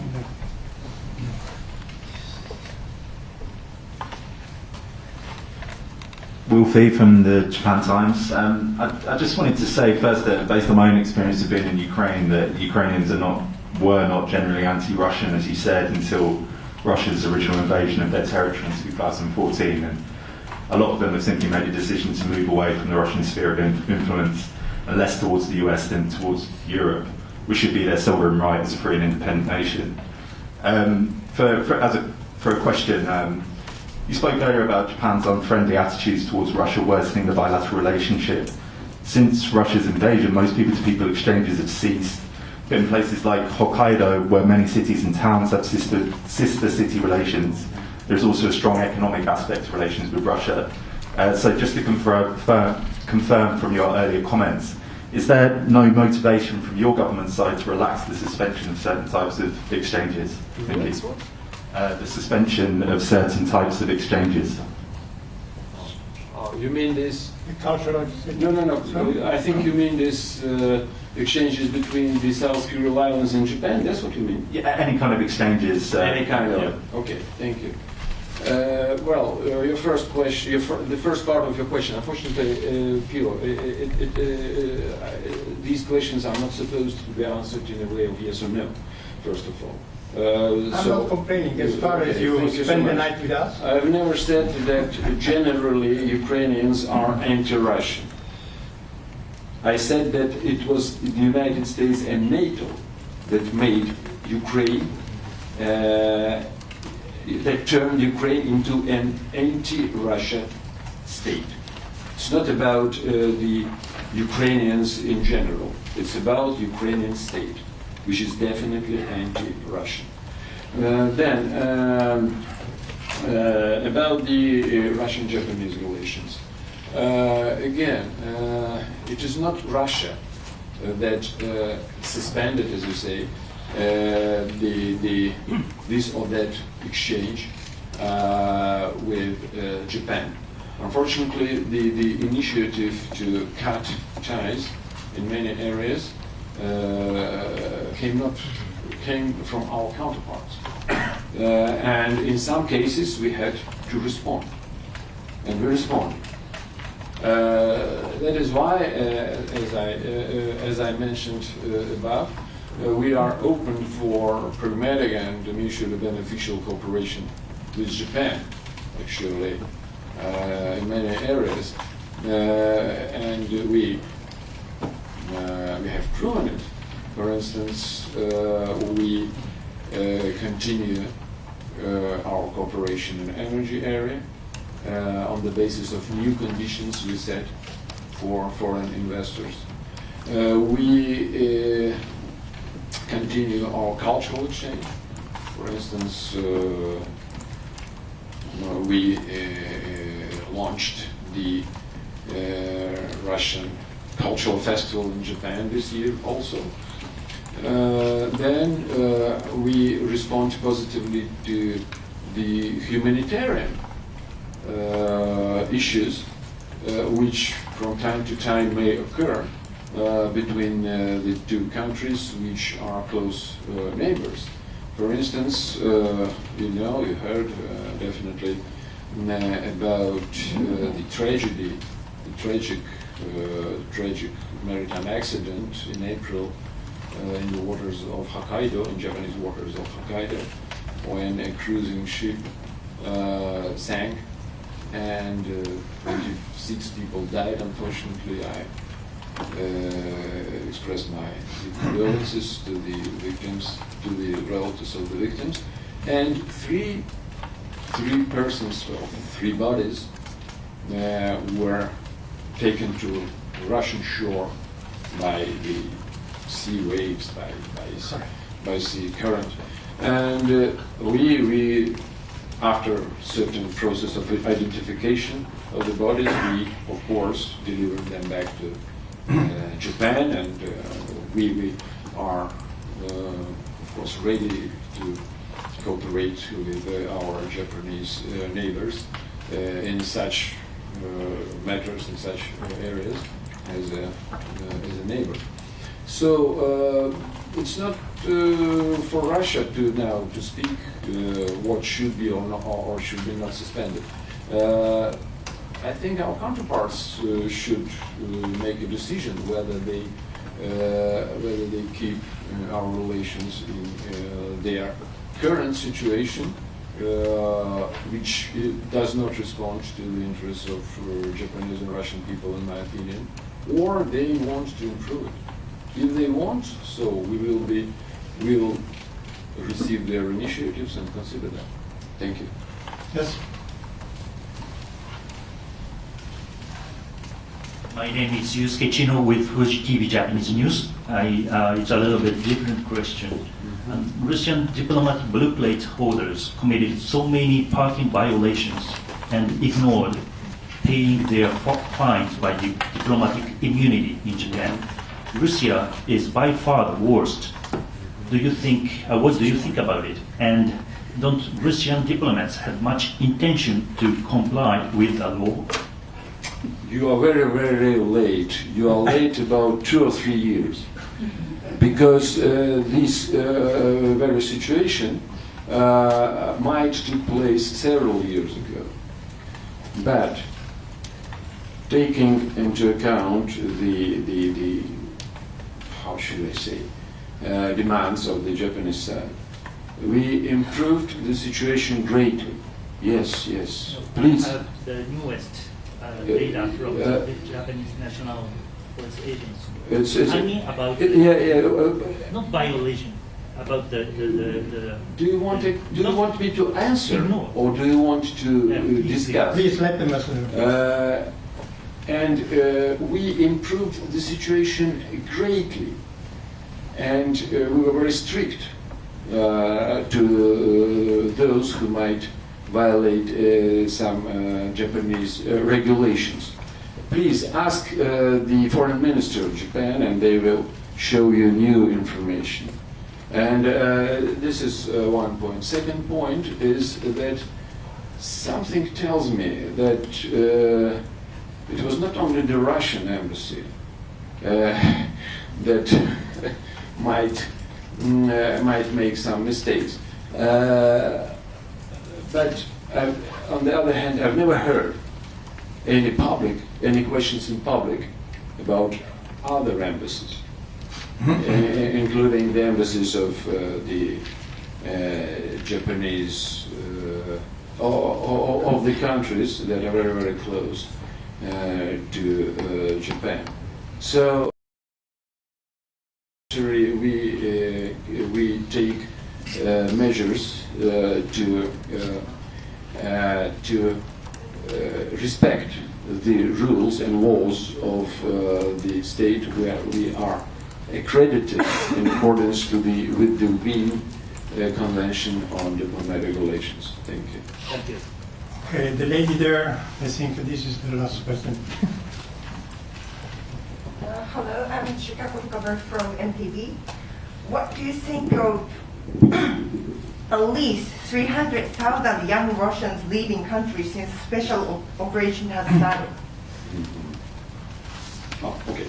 [SPEAKER 9] Will Fee from the Japan Times. I just wanted to say first that based on my own experience of being in Ukraine, that Ukrainians were not generally anti-Russian, as you said, until Russia's original invasion of their territory in 2014, and a lot of them have simply made a decision to move away from the Russian sphere of influence and less towards the US than towards Europe, which should be their sovereign right as a free and independent nation. For a question, you spoke earlier about Japan's unfriendly attitudes towards Russia worsening the bilateral relationship. Since Russia's invasion, most people-to-people exchanges have ceased. But in places like Hokkaido, where many cities and towns have sister city relations, there's also a strong economic aspect to relations with Russia. So just to confirm from your earlier comments, is there no motivation from your government side to relax the suspension of certain types of exchanges? Thank you. The suspension of certain types of exchanges.
[SPEAKER 2] Oh, you mean this?
[SPEAKER 1] The cultural.
[SPEAKER 2] No. I think you mean this exchanges between the South Kuril Islands and Japan. That's what you mean?
[SPEAKER 9] Yeah, any kind of exchanges.
[SPEAKER 2] Any kind of. Yeah. Okay, thank you. Your first question, the first part of your question. Unfortunately, Pio, these questions are not supposed to be answered in a way of yes or no. First of all.
[SPEAKER 1] I'm not complaining as far as you spend the night with us.
[SPEAKER 2] I've never said that generally Ukrainians are anti-Russian. I said that it was the United States and NATO that made Ukraine, that turned Ukraine into an anti-Russia state. It's not about the Ukrainians in general. It's about Ukrainian state, which is definitely anti-Russian. About the Russian-Japanese relations. Again, it is not Russia that suspended, as you say, this or that exchange with Japan. Unfortunately, the initiative to cut ties in many areas came from our counterparts, and in some cases we had to respond, and we responded. That is why, as I mentioned above, we are open for pragmatic and mutually beneficial cooperation with Japan, actually, in many areas, and we have proven it. For instance, we continue our cooperation in the energy area on the basis of new conditions we set for foreign investors. We continue our cultural exchange. For instance, we launched the Russian Cultural Festival in Japan this year also. Then we respond positively to the humanitarian issues which from time to time may occur between the two countries which are close neighbors. For instance, you heard definitely about the tragic maritime accident in April in the waters of Hokkaido, in Japanese waters of Hokkaido, when a cruising ship sank and 26 people died. Unfortunately, I expressed my condolences to the victims, to the relatives of the victims, and three persons, well, three bodies were taken to Russian shore by the sea waves, by sea current, and we after certain process of identification of the bodies, we of course delivered them back to Japan, and we are of course ready to cooperate with our Japanese neighbors in such matters, in such areas as a neighbor. So it's not for Russia to now to speak what should be or should be not suspended. I think our counterparts should make a decision whether they keep our relations in their current situation, which does not respond to the interests of Japanese and Russian people, in my opinion, or they want to improve it. If they want, so we will receive their initiatives and consider them. Thank you.
[SPEAKER 1] Yes.
[SPEAKER 10] My name is Yusuke Chino with Fuji TV Japanese News. It's a little bit different question. Russian diplomatic blue plate holders committed so many parking violations and ignored paying their fines by the diplomatic immunity in Japan. Russia is by far the worst. What do you think about it? And don't Russian diplomats have much intention to comply with the law?
[SPEAKER 2] You are very, very late. You are late about 2 or 3 years. Because this very situation might take place several years ago. But taking into account the how should I say, demands of the Japanese side, we improved the situation greatly. Yes, yes. Please.
[SPEAKER 10] The newest data from the Japanese National Police Agency. I mean about not violation, about the.
[SPEAKER 2] Do you want me to answer,
[SPEAKER 10] no,
[SPEAKER 2] or do you want to discuss?
[SPEAKER 1] Please let them answer.
[SPEAKER 2] And we improved the situation greatly, and we were very strict to those who might violate some Japanese regulations. Please ask the foreign minister of Japan, and they will show you new information. And this is one point. Second point is that something tells me that it was not only the Russian embassy that might make some mistakes. But on the other hand, I've never heard any questions in public about other embassies, including the embassies of the Japanese, of the countries that are very, very close to Japan. So we take measures to respect the rules and laws of the state where we are accredited in accordance with the Wien Convention on Diplomatic Relations. Thank you.
[SPEAKER 10] Thank you.
[SPEAKER 1] Okay, the lady there, I think this is the last question.
[SPEAKER 11] Hello, I'm Chicago Cover from MTV. What do you think of at least 300,000 young Russians leaving country since special operation has started?
[SPEAKER 2] Oh, okay.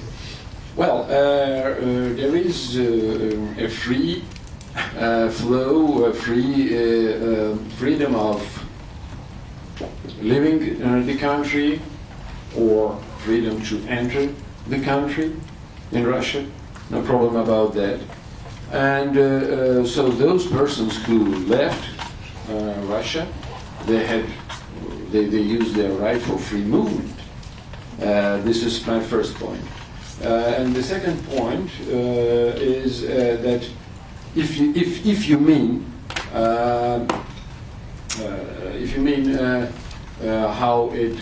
[SPEAKER 2] Well, there is a free flow, freedom of living in the country or freedom to enter the country in Russia. No problem about that. And so those persons who left Russia, they used their right for free movement. This is my first point. And the second point is that if you mean how it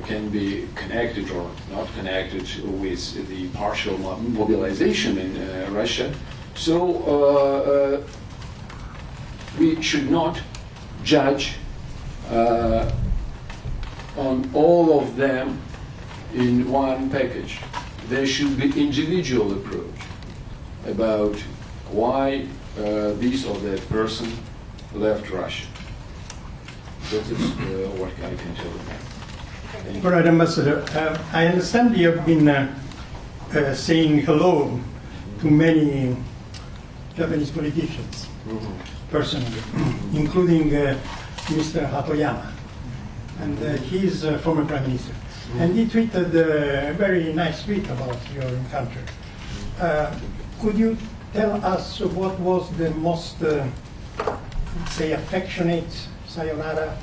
[SPEAKER 2] can be connected or not connected with the partial mobilization in Russia, so we should not judge on all of them in one package. There should be individual approach about why this or that person left Russia. That is what I can tell you now.
[SPEAKER 1] All right, Ambassador. I understand you have been saying hello to many Japanese politicians, personally, including Mr. Hatoyama, and he is a former prime minister. And he tweeted a very nice tweet about your encounter. Could you tell us what was the most, say, affectionate sayonara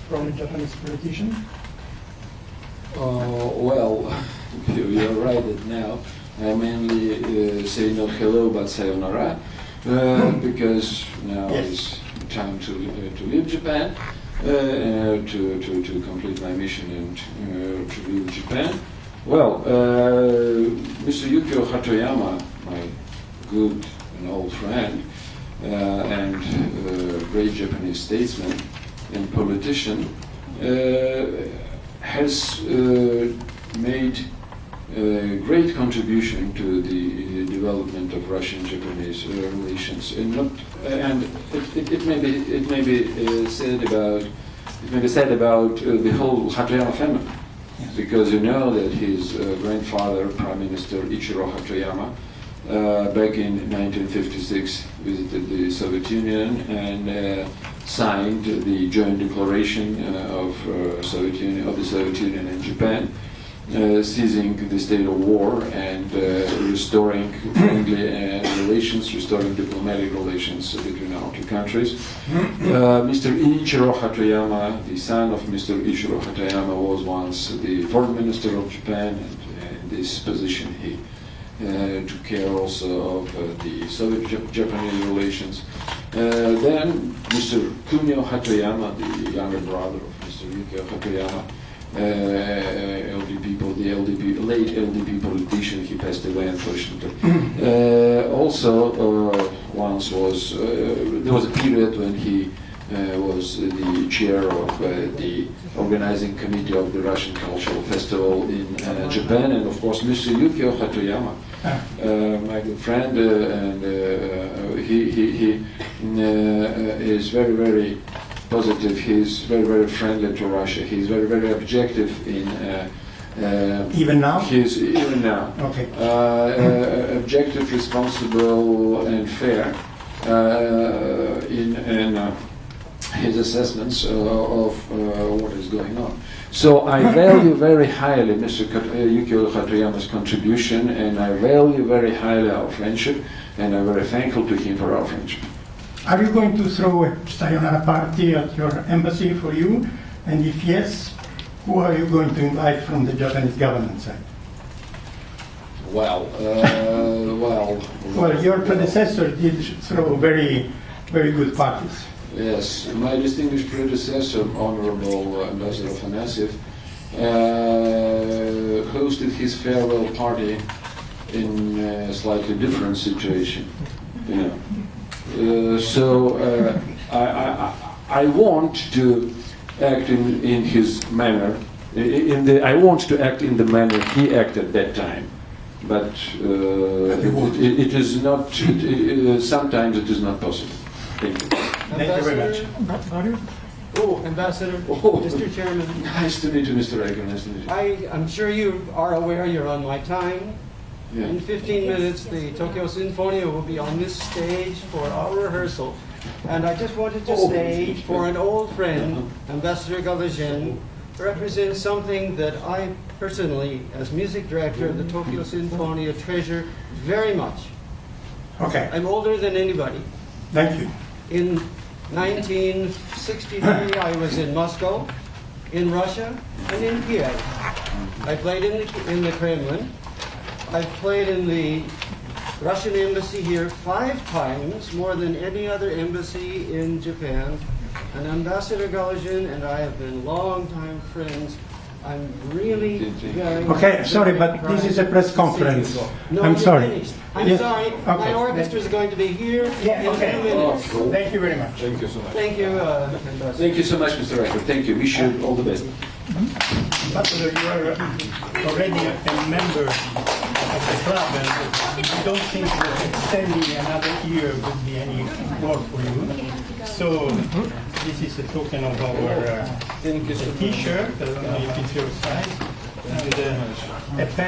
[SPEAKER 1] from a Japanese politician?
[SPEAKER 2] Well, you're right that now I mainly say not hello but sayonara because now is time to leave Japan, to complete my mission and to leave Japan. Well, Mr. Yukio Hatoyama, my good and old friend and great Japanese statesman and politician, has made a great contribution to the development of Russian-Japanese relations, and it may be said about the whole Hatoyama family, because you know that his grandfather, Prime Minister Ichiro Hatoyama, back in 1956 visited the Soviet Union and signed the joint declaration of the Soviet Union and Japan, ceasing the state of war and restoring friendly relations, restoring diplomatic relations between our two countries. Mr. Ichiro Hatoyama, the son of Mr. Ichiro Hatoyama, was once the foreign minister of Japan, and in this position he took care also of the Soviet-Japanese relations. Then Mr. Kunio Hatoyama, the younger brother of Mr. Yukio Hatoyama, late LDP politician, he passed away unfortunately. Also, once there was a period when he was the chair of the organizing committee of the Russian Cultural Festival in Japan, and of course Mr. Yukio Hatoyama, my good friend, and he is very, very positive. He's very, very friendly to Russia. He's very, very objective in.
[SPEAKER 1] Even now?
[SPEAKER 2] He's even now.
[SPEAKER 1] Okay.
[SPEAKER 2] Objective, responsible, and fair in his assessments of what is going on. So I value very highly Mr. Yukio Hatoyama's contribution, and I value very highly our friendship, and I'm very thankful to him for our friendship.
[SPEAKER 1] Are you going to throw a sayonara party at your embassy for you? And if yes, who are you going to invite from the Japanese government side?
[SPEAKER 2] Well,
[SPEAKER 1] Well, your predecessor did throw very, very good parties.
[SPEAKER 2] Yes, my distinguished predecessor, Honorable Ambassador Afanasyev, hosted his farewell party in a slightly different situation. You know. So I want to act in his manner. I want to act in the manner he acted that time, but it is not. Sometimes it is not possible. Thank you.
[SPEAKER 1] Thank you very much.
[SPEAKER 12] Oh, Ambassador,
[SPEAKER 2] Oh.
[SPEAKER 12] Mr. Chairman,
[SPEAKER 2] Nice to meet you, Mr. Reagan. Nice to meet you.
[SPEAKER 12] I'm sure you are aware you're on my time.
[SPEAKER 2] Yeah.
[SPEAKER 12] In 15 minutes, the Tokyo Symphony will be on this stage for our rehearsal. And I just wanted to say, for an old friend, Ambassador Galijin represents something that I personally, as music director of the Tokyo Symphony, treasure very much.
[SPEAKER 1] Okay,
[SPEAKER 12] I'm older than anybody.
[SPEAKER 1] thank you.
[SPEAKER 12] In 1963, I was in Moscow, in Russia, and in Kiev. I played in the Kremlin. I've played in the Russian embassy here 5 times, more than any other embassy in Japan. And Ambassador Galijin and I have been longtime friends. I'm really very
[SPEAKER 1] Okay, sorry, but this is a press conference. I'm sorry.
[SPEAKER 12] I'm
[SPEAKER 1] Yes,
[SPEAKER 12] sorry.
[SPEAKER 1] okay.
[SPEAKER 12] My orchestra is going to be here
[SPEAKER 1] Yeah,
[SPEAKER 12] in
[SPEAKER 1] okay.
[SPEAKER 12] 2 minutes.
[SPEAKER 1] Thank you very much.
[SPEAKER 2] Thank you so much.
[SPEAKER 12] Thank you, Ambassador.
[SPEAKER 2] Thank you so much, Mr. Rector. Thank you. Wish you all the best.
[SPEAKER 1] Ambassador, you are already a member of the club, and I don't think that extending another year would be any work for you. So this is a token of our T-shirt. I don't know if it's your size, and a pen.